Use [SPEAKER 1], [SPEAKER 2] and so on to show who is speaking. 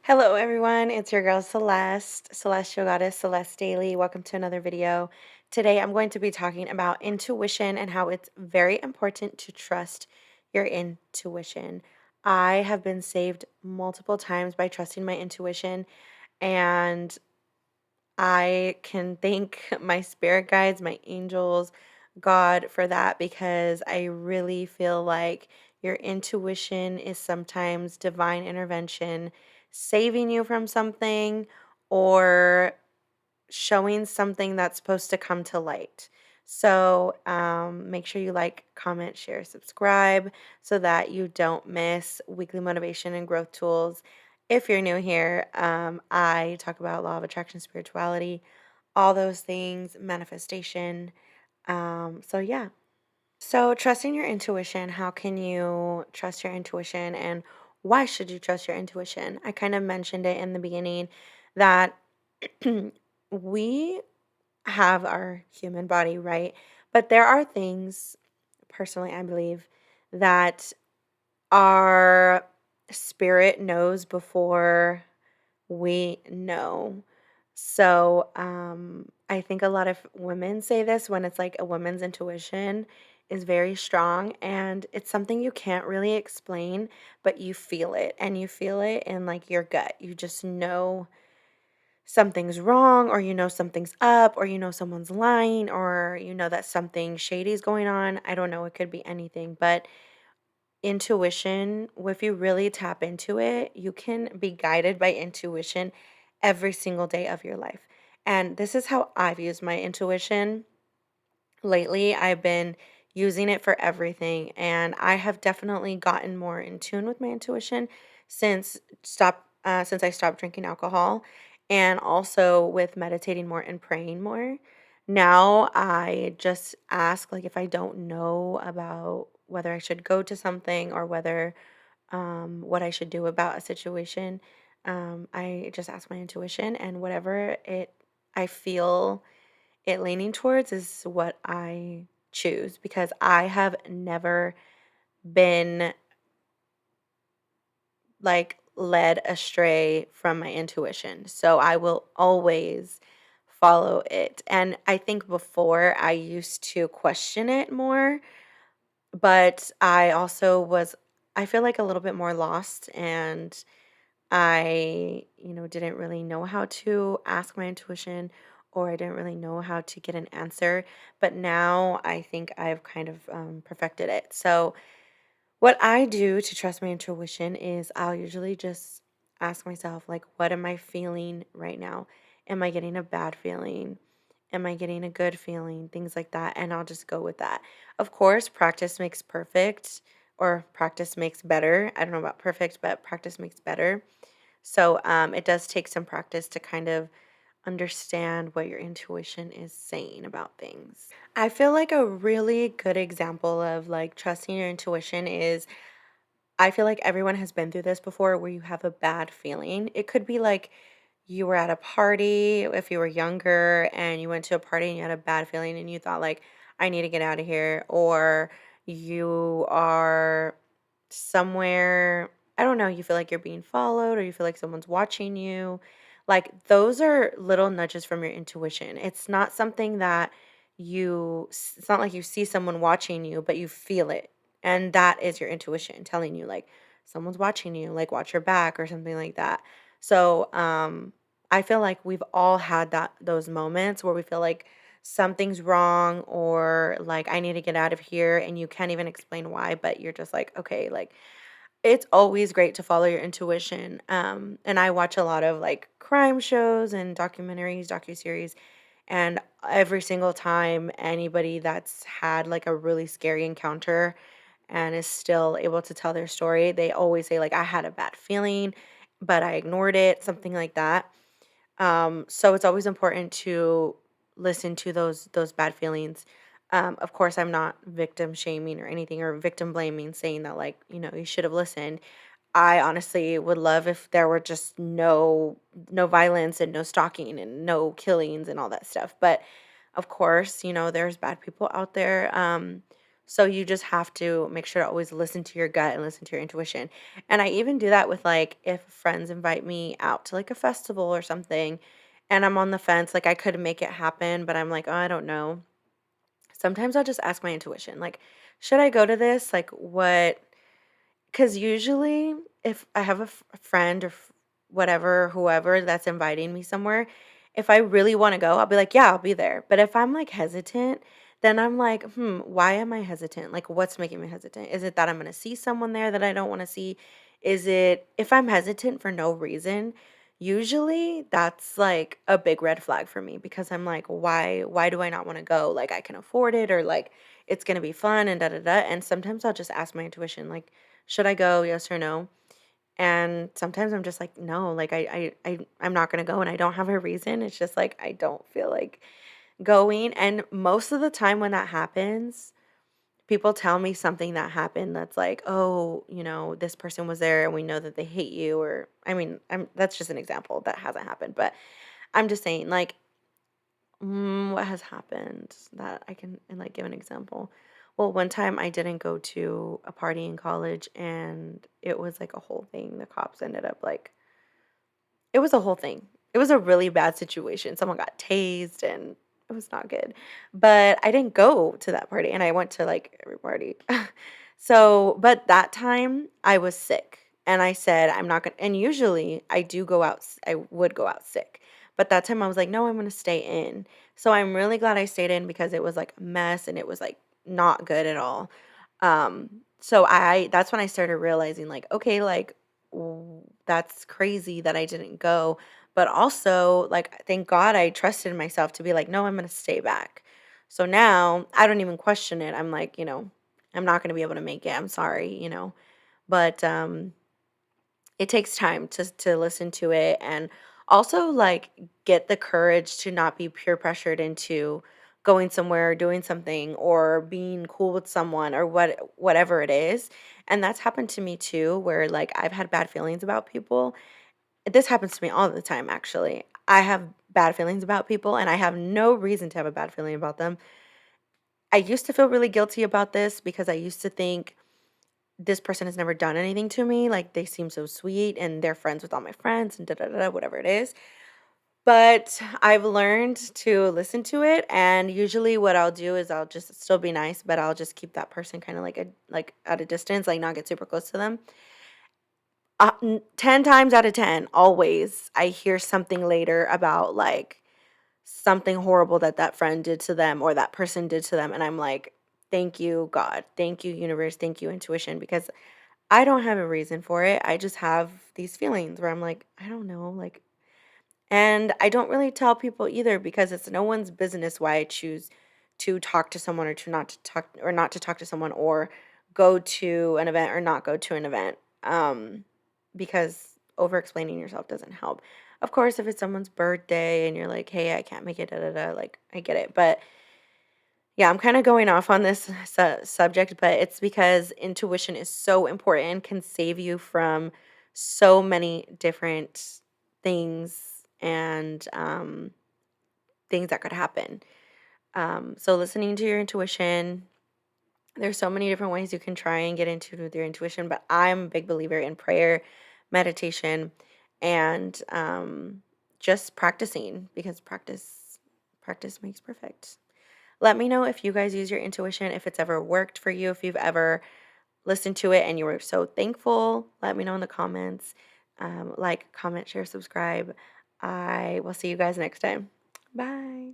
[SPEAKER 1] Hello, everyone. It's your girl Celeste, Celestial Goddess Celeste Daily. Welcome to another video. Today, I'm going to be talking about intuition and how it's very important to trust your intuition. I have been saved multiple times by trusting my intuition, and I can thank my spirit guides, my angels, God for that because I really feel like your intuition is sometimes divine intervention, saving you from something or showing something that's supposed to come to light. So make sure you like, comment, share, subscribe so that you don't miss weekly motivation and growth tools. If you're new here, I talk about law of attraction, spirituality, all those things, manifestation. So yeah. So trusting your intuition, how can you trust your intuition and why should you trust your intuition? I kind of mentioned it in the beginning that we have our human body, right? But there are things, personally, I believe, that our spirit knows before we know. So, I think a lot of women say this when it's like a woman's intuition is very strong and it's something you can't really explain, but you feel it and you feel it in like your gut. You just know something's wrong, or you know something's up, or you know someone's lying, or you know that something shady is going on. I don't know, it could be anything, but intuition, if you really tap into it, you can be guided by intuition every single day of your life. And this is how I've used my intuition lately. I've been using it for everything, and I have definitely gotten more in tune with my intuition since I stopped drinking alcohol, and also with meditating more and praying more. Now I just ask, like, if I don't know about whether I should go to something or whether what I should do about a situation. I just ask my intuition, and whatever it I feel it leaning towards is what I choose because I have never been like led astray from my intuition. So I will always follow it. And I think before I used to question it more, but I feel like a little bit more lost and I didn't really know how to ask my intuition or I didn't really know how to get an answer. But now I think I've kind of perfected it. So, what I do to trust my intuition is I'll usually just ask myself, like, what am I feeling right now? Am I getting a bad feeling? Am I getting a good feeling? Things like that. And I'll just go with that. Of course, practice makes perfect or practice makes better. I don't know about perfect, but practice makes better. So it does take some practice to kind of understand what your intuition is saying about things. I feel like a really good example of like trusting your intuition is I feel like everyone has been through this before where you have a bad feeling. It could be like you were at a party if you were younger and you went to a party and you had a bad feeling and you thought like I need to get out of here, or you are somewhere, I don't know, you feel like you're being followed or you feel like someone's watching you. Like those are little nudges from your intuition. It's not something that it's not like you see someone watching you, but you feel it. And that is your intuition telling you like someone's watching you, like watch your back or something like that. So, I feel like we've all had those moments where we feel like something's wrong or like I need to get out of here and you can't even explain why, but you're just like, okay, like it's always great to follow your intuition. And I watch a lot of like crime shows and documentaries, docuseries, and every single time anybody that's had like a really scary encounter and is still able to tell their story, they always say like I had a bad feeling, but I ignored it, something like that. So it's always important to listen to those bad feelings. Of course, I'm not victim shaming or anything or victim blaming, saying that like you should have listened. I honestly would love if there were just no violence and no stalking and no killings and all that stuff. But of course, there's bad people out there. So you just have to make sure to always listen to your gut and listen to your intuition. And I even do that with like if friends invite me out to like a festival or something and I'm on the fence, like I could make it happen, but I'm like, oh, I don't know. Sometimes I'll just ask my intuition, like, should I go to this? Like, what? Because usually, if I have a friend or whatever, whoever that's inviting me somewhere, if I really want to go, I'll be like, yeah, I'll be there. But if I'm like hesitant, then I'm like, why am I hesitant? Like, what's making me hesitant? Is it that I'm going to see someone there that I don't want to see? Is it if I'm hesitant for no reason? Usually that's like a big red flag for me because I'm like, why do I not want to go? Like I can afford it or like it's gonna be fun and da da da. And sometimes I'll just ask my intuition, like, should I go? Yes or no? And sometimes I'm just like, no, like I'm not gonna go and I don't have a reason. It's just like I don't feel like going. And most of the time when that happens, people tell me something that happened that's like, oh, this person was there and we know that they hate you, or I mean, that's just an example that hasn't happened, but I'm just saying, like, what has happened that I can like give an example? Well, one time I didn't go to a party in college and it was like a whole thing. The cops ended up like it was a whole thing. It was a really bad situation. Someone got tased and it was not good. But I didn't go to that party and I went to like every party. So, but that time I was sick and I said, I'm not going to, and usually I do go out, I would go out sick. But that time I was like, no, I'm going to stay in. So I'm really glad I stayed in because it was like a mess and it was like not good at all. So that's when I started realizing like, okay, like that's crazy that I didn't go. But also, like, thank God I trusted myself to be like, no, I'm going to stay back. So now I don't even question it. I'm like, I'm not going to be able to make it. I'm sorry. But it takes time to listen to it and also like get the courage to not be peer pressured into going somewhere or doing something or being cool with someone or whatever it is. And that's happened to me too, where like I've had bad feelings about people. This happens to me all the time actually. I have bad feelings about people and I have no reason to have a bad feeling about them. I used to feel really guilty about this because I used to think this person has never done anything to me. Like they seem so sweet and they're friends with all my friends and da da da, whatever it is. But I've learned to listen to it, and usually what I'll do is I'll just still be nice, but I'll just keep that person kind of like at a distance, like not get super close to them. 10 times out of 10, always I hear something later about like something horrible that that friend did to them or that person did to them, and I'm like, thank you, God, thank you, universe, thank you, intuition, because I don't have a reason for it. I just have these feelings where I'm like, I don't know, like, and I don't really tell people either because it's no one's business why I choose to talk to someone or to not to talk or not to talk to someone or go to an event or not go to an event. Because over explaining yourself doesn't help. Of course, if it's someone's birthday and you're like, hey, I can't make it, da da da, like, I get it. But yeah, I'm kind of going off on this subject, but it's because intuition is so important, can save you from so many different things and things that could happen. So, listening to your intuition, there's so many different ways you can try and get into with your intuition, but I'm a big believer in prayer, meditation, and just practicing because practice makes perfect. Let me know if you guys use your intuition, if it's ever worked for you, if you've ever listened to it and you were so thankful. Let me know in the comments. Like, comment, share, subscribe. I will see you guys next time. Bye.